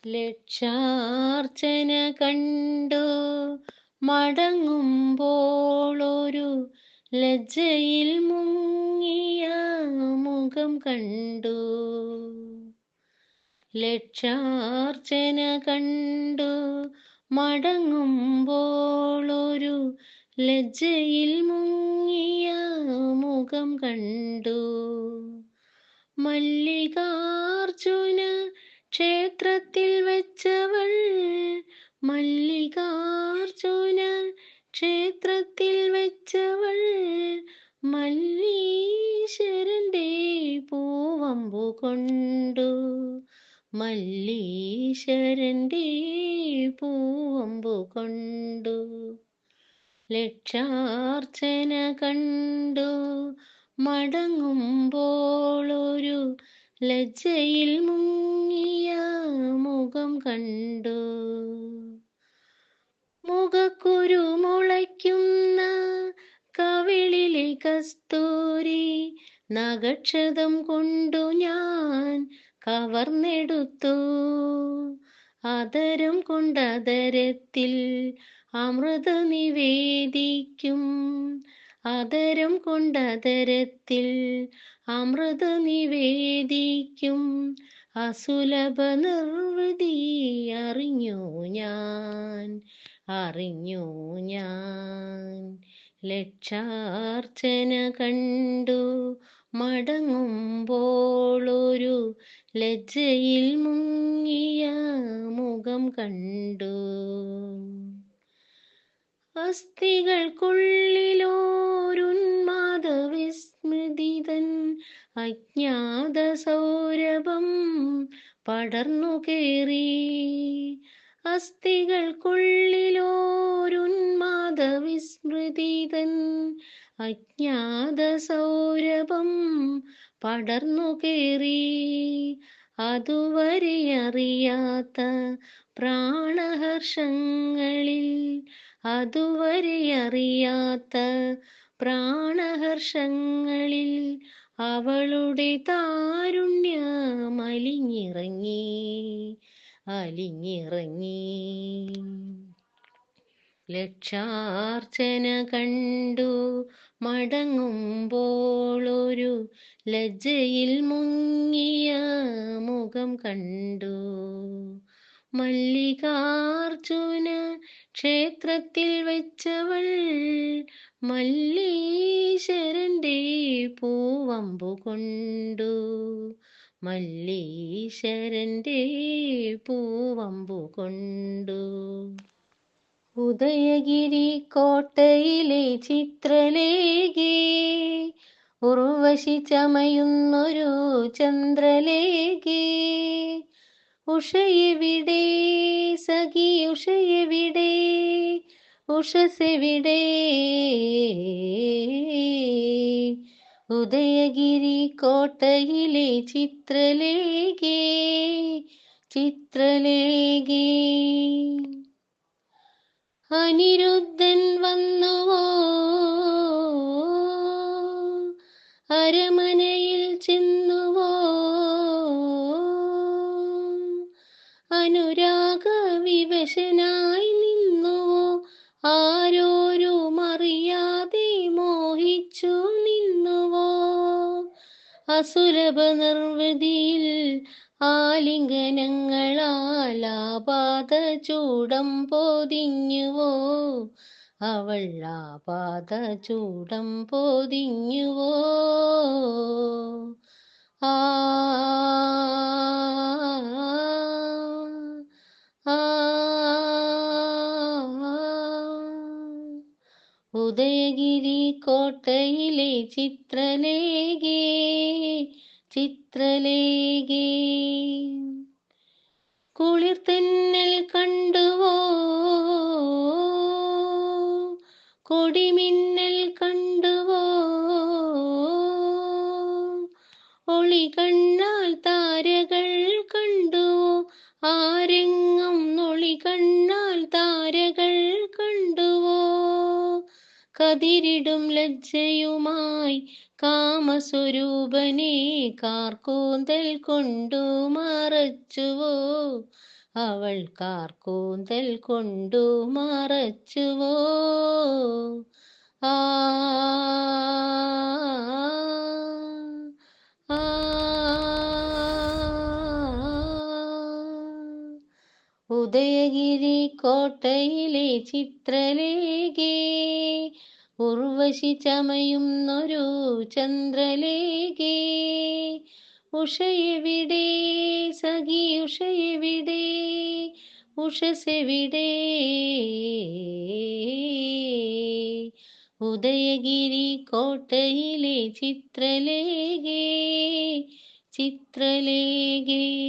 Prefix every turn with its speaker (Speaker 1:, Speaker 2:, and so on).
Speaker 1: ലക്ഷാർച്ചന കണ്ടു മടങ്ങുമ്പോളൊരു ലജ്ജയിൽ മുങ്ങിയ മുഖം കണ്ടു. ലക്ഷാർച്ചന കണ്ടു മടങ്ങുമ്പോളൊരു ലജ്ജയിൽ മുങ്ങിയ മുഖം കണ്ടു. മല്ലികാർജുന ക്ഷേത്രത്തിൽ വെച്ചവൾ, മല്ലികാർജുന ക്ഷേത്രത്തിൽ വെച്ചവൾ മല്ലീശ്വരന്റെ പൂവമ്പു കൊണ്ടു, മല്ലീശ്വരന്റെ പൂവമ്പു കൊണ്ടു. ലക്ഷാർച്ചന കണ്ടു മടങ്ങുമ്പോളൊരു ലജ്ജയിൽ മുങ്ങിയ മുഖം കണ്ടു. മുഖക്കുരു മുളയ്ക്കുന്ന കവിളിലെ കസ്തൂരി നഖക്ഷതം കൊണ്ടു ഞാൻ കവർന്നെടുത്തു. അതരം കൊണ്ടതരത്തിൽ അമൃത നിവേദിക്കും, അതരം കൊണ്ടതരത്തിൽ അമൃത നിവേദിക്കും. അസുലഭ നിർവൃതി അറിഞ്ഞു ഞാൻ, അറിഞ്ഞു ഞാൻ. ലക്ഷാർച്ചന കണ്ടു മടങ്ങുമ്പോളൊരു ലജ്ജയിൽ മുങ്ങിയ മുഖം കണ്ടു. അസ്ഥികൾക്കുള്ളിലോരുന്മാദ വിസ്മൃതിതൻ അജ്ഞാത സൗരഭം പടർന്നു കേറി. അസ്ഥികൾക്കുള്ളിലോരുന്മാദ വിസ്മൃതിതൻ അജ്ഞാത സൗരഭം പടർന്നു കേറി. അതുവരെ അറിയാത്ത പ്രാണഹർഷങ്ങളിൽ, അതുവരെ അറിയാത്ത പ്രാണഹർഷങ്ങളിൽ അവളുടെ താരുണ്യം അലിഞ്ഞിറങ്ങി, അലിഞ്ഞിറങ്ങി. ലക്ഷാർച്ചന കണ്ടു മടങ്ങുമ്പോളൊരു ലജ്ജയിൽ മുങ്ങിയ മുഖം കണ്ടു. മല്ലികാർജുന ക്ഷേത്രത്തിൽ വെച്ചവൾ മല്ലീശ്വരന്റെ പൂവമ്പു കൊണ്ടു, മല്ലീശ്വരന്റെ പൂവമ്പു കൊണ്ടു. ഉദയഗിരി കോട്ടയിലെ ചിത്രലേഖേ, ഉർവശി ചമയുന്നൊരു ചന്ദ്രലേഖേ. ഉഷയെവിടെ സഖി, ഉഷയെവിടെ, ഉഷസ്സെവിടെ? ഉദയഗിരി കോട്ടയിലെ ചിത്രലേഖേ, ചിത്രലേഖേ. അനിരുദ്ധൻ വന്നുവോ അരമനയിൽ ചെന്നുവോ, അനുരാഗ വിവശനായി നിന്നുവോ, ആരോരും അറിയാതെ മോഹിച്ചു നിന്നുവോ. അസുലഭ നിർവൃതിയിൽ ആലിംഗനങ്ങളാൽ ആപാദ ചൂടം പൊതിഞ്ഞുവോ, അവൾ ആപാദ ചൂടം പൊതിഞ്ഞുവോ. ആ ഉദയഗിരി കോട്ടയിലെ ചിത്രലേഖേ, ചിത്രലേഖേ. കുളിർതെന്നൽ കണ്ടുവോ, കൊടിമിന്നൽ കണ്ടുവോ, ഒളി കണ്ണാൽ താരകൾ കണ്ടുവോ, ആരെങ്ങും നൊളി കണ്ണാൽ താരകൾ കണ്ടുവോ. കതിരിടും ലജ്ജയുമായി കാമസ്വരൂപനെ കാർക്കൂന്തൽ കൊണ്ടു മറച്ചുവോ, അവൾ കാർക്കൂന്തൽ കൊണ്ടു മറച്ചുവോ. ആ ആ ഉദയഗിരി കോട്ടയിലെ ചിത്രലേഖേ, ഉർവശി ചമയുന്നൊരു ചന്ദ്രലേഖേ. ഉഷയെവിടെ സഖി, ഉഷയെവിടെ, ഉഷസെവിടെ. ഉദയഗിരി കോട്ടയിലെ ചിത്രലേഖേ, ചിത്രലേഖേ.